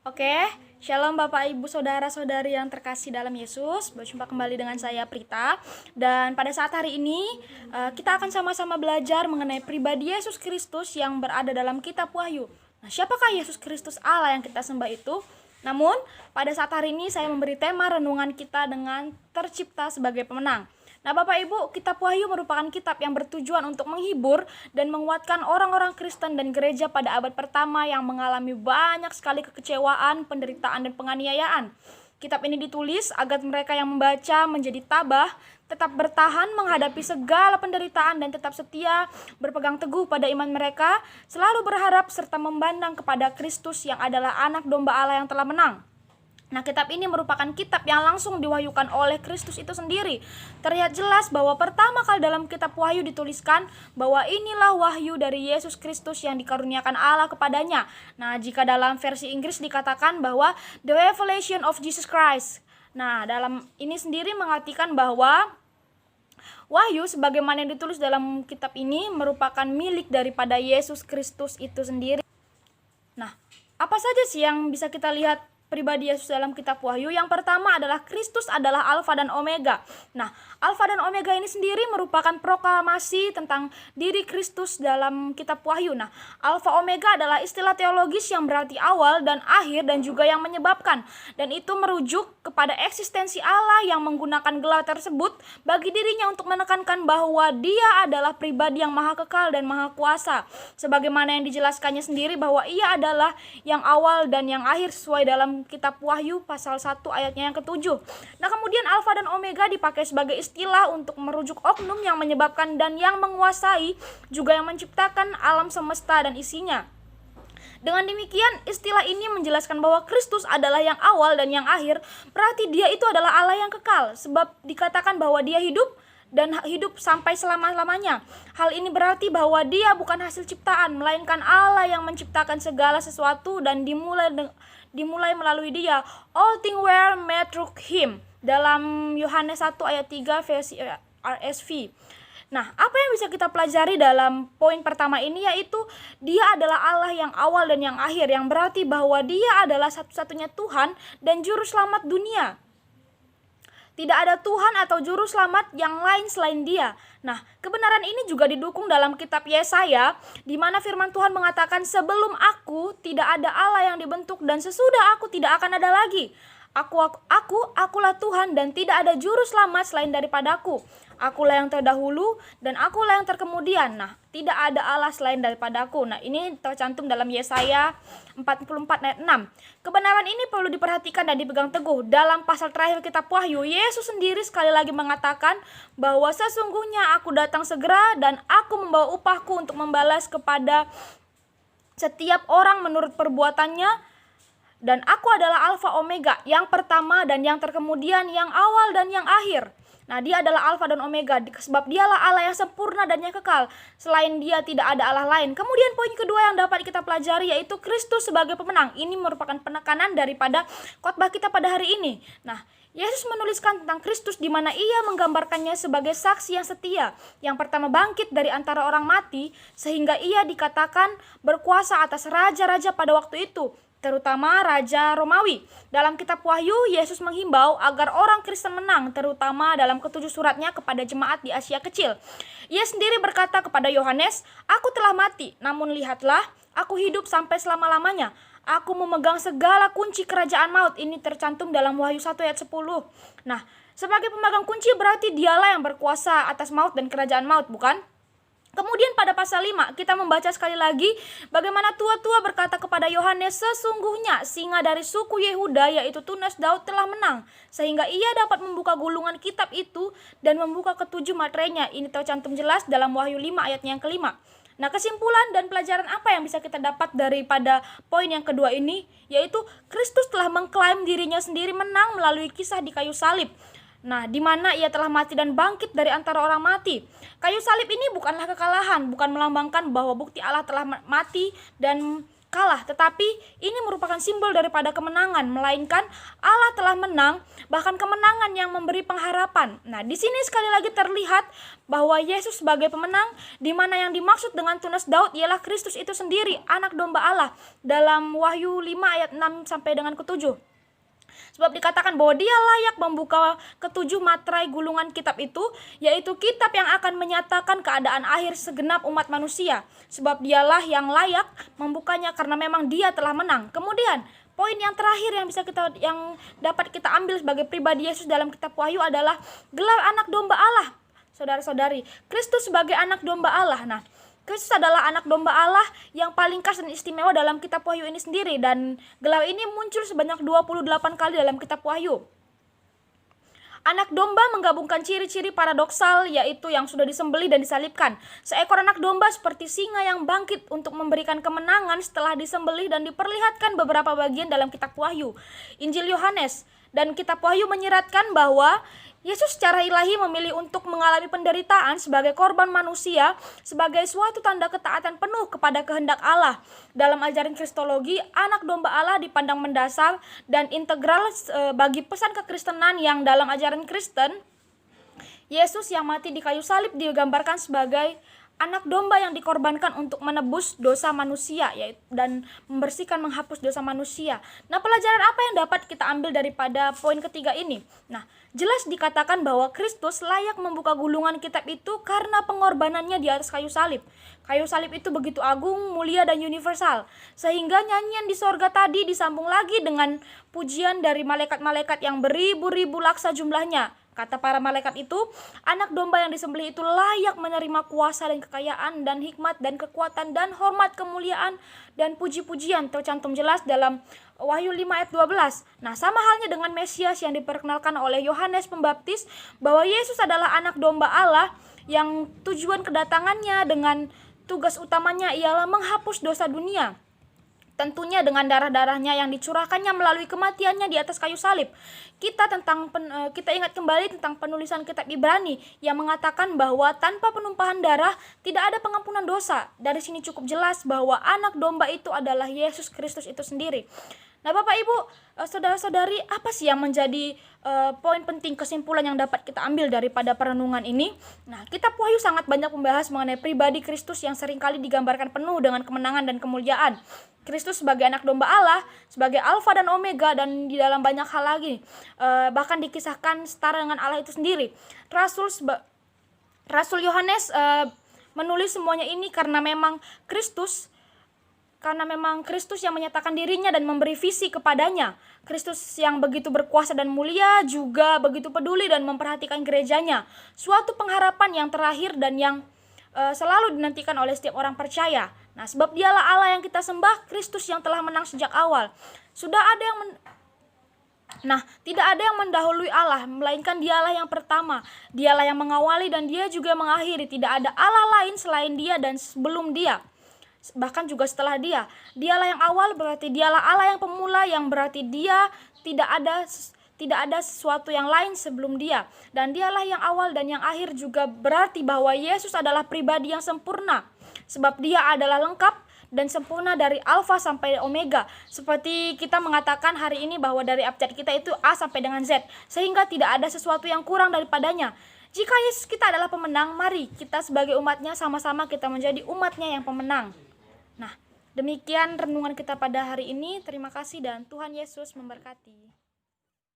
Oke, Shalom Bapak Ibu Saudara-saudari yang terkasih dalam Yesus. Berjumpa kembali dengan saya Prita. Dan pada saat hari ini kita akan sama-sama belajar mengenai pribadi Yesus Kristus yang berada dalam kitab Wahyu. Nah, siapakah Yesus Kristus Allah yang kita sembah itu? Namun, pada saat hari ini saya memberi tema renungan kita dengan tercipta sebagai pemenang. Nah, Bapak Ibu, kitab Wahyu merupakan kitab yang bertujuan untuk menghibur dan menguatkan orang-orang Kristen dan gereja pada abad pertama yang mengalami banyak sekali kekecewaan, penderitaan, dan penganiayaan. Kitab ini ditulis agar mereka yang membaca menjadi tabah, tetap bertahan menghadapi segala penderitaan dan tetap setia, berpegang teguh pada iman mereka, selalu berharap serta memandang kepada Kristus yang adalah anak domba Allah yang telah menang. Nah, kitab ini merupakan kitab yang langsung diwahyukan oleh Kristus itu sendiri. Terlihat jelas bahwa pertama kali dalam kitab Wahyu dituliskan bahwa inilah wahyu dari Yesus Kristus yang dikaruniakan Allah kepadanya. Nah, jika dalam versi Inggris dikatakan bahwa the revelation of Jesus Christ. Nah, dalam ini sendiri mengartikan bahwa Wahyu sebagaimana yang ditulis dalam kitab ini merupakan milik daripada Yesus Kristus itu sendiri. Nah, apa saja sih yang bisa kita lihat pribadi Yesus dalam kitab Wahyu? Yang pertama adalah Kristus adalah Alfa dan Omega. Nah, Alfa dan Omega ini sendiri merupakan proklamasi tentang diri Kristus dalam kitab Wahyu. Nah, Alfa Omega adalah istilah teologis yang berarti awal dan akhir dan juga yang menyebabkan. Dan itu merujuk kepada eksistensi Allah yang menggunakan gelar tersebut bagi dirinya untuk menekankan bahwa Dia adalah pribadi yang maha kekal dan maha kuasa. Sebagaimana yang dijelaskannya sendiri bahwa Ia adalah yang awal dan yang akhir sesuai dalam kitab Wahyu pasal 1 ayatnya yang ke-7. Nah, kemudian Alfa dan Omega dipakai sebagai istilah untuk merujuk oknum yang menyebabkan dan yang menguasai, juga yang menciptakan alam semesta dan isinya. Dengan demikian, istilah ini menjelaskan bahwa Kristus adalah yang awal dan yang akhir, berarti Dia itu adalah Allah yang kekal, sebab dikatakan bahwa Dia hidup dan hidup sampai selama-lamanya. Hal ini berarti bahwa Dia bukan hasil ciptaan, melainkan Allah yang menciptakan segala sesuatu dan dimulai melalui Dia. All things were made through Him. Dalam Yohanes 1 ayat 3 versi RSV. Nah, apa yang bisa kita pelajari dalam poin pertama ini, yaitu Dia adalah Allah yang awal dan yang akhir, yang berarti bahwa Dia adalah satu-satunya Tuhan dan juru selamat dunia. Tidak ada Tuhan atau juru selamat yang lain selain Dia. Nah, kebenaran ini juga didukung dalam kitab Yesaya, di mana firman Tuhan mengatakan, sebelum aku tidak ada Allah yang dibentuk dan sesudah aku tidak akan ada lagi. Akulah Tuhan dan tidak ada juru selamat selain daripadaku. Akulah yang terdahulu dan akulah yang terkemudian. Nah, tidak ada Allah selain daripadaku. Nah, ini tercantum dalam Yesaya 44 ayat 6. Kebenaran ini perlu diperhatikan dan dipegang teguh. Dalam pasal terakhir kitab Wahyu, Yesus sendiri sekali lagi mengatakan bahwa sesungguhnya aku datang segera dan aku membawa upahku untuk membalas kepada setiap orang menurut perbuatannya. Dan aku adalah Alfa Omega, yang pertama dan yang terkemudian, yang awal dan yang akhir. Nah, Dia adalah Alfa dan Omega, sebab Dialah Allah yang sempurna dan yang kekal. Selain Dia tidak ada Allah lain. Kemudian poin kedua yang dapat kita pelajari yaitu Kristus sebagai pemenang. Ini merupakan penekanan daripada khotbah kita pada hari ini. Nah, Yesus menuliskan tentang Kristus di mana Ia menggambarkannya sebagai saksi yang setia, yang pertama bangkit dari antara orang mati, sehingga Ia dikatakan berkuasa atas raja-raja pada waktu itu, terutama Raja Romawi. Dalam kitab Wahyu, Yesus menghimbau agar orang Kristen menang, terutama dalam ketujuh suratnya kepada jemaat di Asia Kecil. Ia sendiri berkata kepada Yohanes, "Aku telah mati, namun lihatlah, aku hidup sampai selama-lamanya. Aku memegang segala kunci kerajaan maut." Ini tercantum dalam Wahyu 1 ayat 10. Nah, sebagai pemegang kunci berarti Dialah yang berkuasa atas maut dan kerajaan maut, bukan? Kemudian pada pasal 5 kita membaca sekali lagi bagaimana tua-tua berkata kepada Yohanes, sesungguhnya singa dari suku Yehuda yaitu tunas Daud telah menang, sehingga ia dapat membuka gulungan kitab itu dan membuka ketujuh materainya. Ini tercantum jelas dalam Wahyu 5 ayatnya yang kelima. Nah, kesimpulan dan pelajaran apa yang bisa kita dapat daripada poin yang kedua ini, yaitu Kristus telah mengklaim dirinya sendiri menang melalui kisah di kayu salib. Nah, di mana Ia telah mati dan bangkit dari antara orang mati. Kayu salib ini bukanlah kekalahan, bukan melambangkan bahwa bukti Allah telah mati dan kalah, tetapi ini merupakan simbol daripada kemenangan, melainkan Allah telah menang, bahkan kemenangan yang memberi pengharapan. Nah, di sini sekali lagi terlihat bahwa Yesus sebagai pemenang, di mana yang dimaksud dengan tunas Daud ialah Kristus itu sendiri, anak domba Allah, dalam Wahyu 5 ayat 6 sampai dengan ke-7. Sebab dikatakan bahwa dia layak membuka ketujuh materai gulungan kitab itu, yaitu kitab yang akan menyatakan keadaan akhir segenap umat manusia. Sebab dialah yang layak membukanya karena memang dia telah menang. Kemudian poin yang terakhir yang dapat kita ambil sebagai pribadi Yesus dalam kitab Wahyu adalah gelar anak domba Allah. Saudara-saudari, Kristus sebagai anak domba Allah. Nah, Kristus adalah anak domba Allah yang paling khas dan istimewa dalam kitab Wahyu ini sendiri, dan gelar ini muncul sebanyak 28 kali dalam kitab Wahyu. Anak domba menggabungkan ciri-ciri paradoksal, yaitu yang sudah disembelih dan disalibkan. Seekor anak domba seperti singa yang bangkit untuk memberikan kemenangan setelah disembelih dan diperlihatkan beberapa bagian dalam kitab Wahyu. Injil Yohanes dan kitab Wahyu menyiratkan bahwa Yesus secara ilahi memilih untuk mengalami penderitaan sebagai korban manusia sebagai suatu tanda ketaatan penuh kepada kehendak Allah. Dalam ajaran Kristologi, anak domba Allah dipandang mendasar dan integral bagi pesan kekristenan, yang dalam ajaran Kristen, Yesus yang mati di kayu salib digambarkan sebagai anak domba yang dikorbankan untuk menebus dosa manusia, dan membersihkan, menghapus dosa manusia. Nah, pelajaran apa yang dapat kita ambil daripada poin ketiga ini? Nah, jelas dikatakan bahwa Kristus layak membuka gulungan kitab itu karena pengorbanannya di atas kayu salib. Kayu salib itu begitu agung, mulia, dan universal, sehingga nyanyian di sorga tadi disambung lagi dengan pujian dari malaikat-malaikat yang beribu-ribu laksa jumlahnya. Kata para malaikat itu, anak domba yang disembelih itu layak menerima kuasa dan kekayaan dan hikmat dan kekuatan dan hormat, kemuliaan dan puji-pujian, tercantum jelas dalam Wahyu 5 ayat 12. Nah, sama halnya dengan Mesias yang diperkenalkan oleh Yohanes Pembaptis, bahwa Yesus adalah anak domba Allah yang tujuan kedatangannya dengan tugas utamanya ialah menghapus dosa dunia. Tentunya dengan darah-darahnya yang dicurahkannya melalui kematiannya di atas kayu salib. Kita ingat kembali tentang penulisan kitab Ibrani yang mengatakan bahwa tanpa penumpahan darah tidak ada pengampunan dosa. Dari sini cukup jelas bahwa anak domba itu adalah Yesus Kristus itu sendiri. Nah, Bapak Ibu, saudara-saudari, apa sih yang menjadi poin penting kesimpulan yang dapat kita ambil daripada perenungan ini? Nah, kitab Wahyu sangat banyak membahas mengenai pribadi Kristus yang seringkali digambarkan penuh dengan kemenangan dan kemuliaan. Kristus sebagai anak domba Allah, sebagai Alfa dan Omega, dan di dalam banyak hal lagi. Bahkan dikisahkan setara dengan Allah itu sendiri. Rasul Yohanes menulis semuanya ini karena memang Kristus yang menyatakan dirinya dan memberi visi kepadanya. Kristus yang begitu berkuasa dan mulia juga begitu peduli dan memperhatikan gerejanya. Suatu pengharapan yang terakhir dan yang selalu dinantikan oleh setiap orang percaya. Nah, sebab dialah Allah yang kita sembah, Kristus yang telah menang sejak awal. Tidak ada yang mendahului Allah, melainkan dialah yang pertama. Dialah yang mengawali dan dia juga yang mengakhiri. Tidak ada Allah lain selain dia dan sebelum dia, bahkan juga setelah dia. Dialah yang awal, berarti dialah Allah yang pemula, yang berarti dia tidak ada sesuatu yang lain sebelum dia. Dan dialah yang awal dan yang akhir, juga berarti bahwa Yesus adalah pribadi yang sempurna, sebab dia adalah lengkap dan sempurna dari Alfa sampai Omega. Seperti kita mengatakan hari ini bahwa dari abjad kita itu A sampai dengan Z, sehingga tidak ada sesuatu yang kurang daripadanya. Jika Yesus kita adalah pemenang, mari kita sebagai umatnya sama-sama kita menjadi umatnya yang pemenang. Nah, demikian renungan kita pada hari ini. Terima kasih dan Tuhan Yesus memberkati.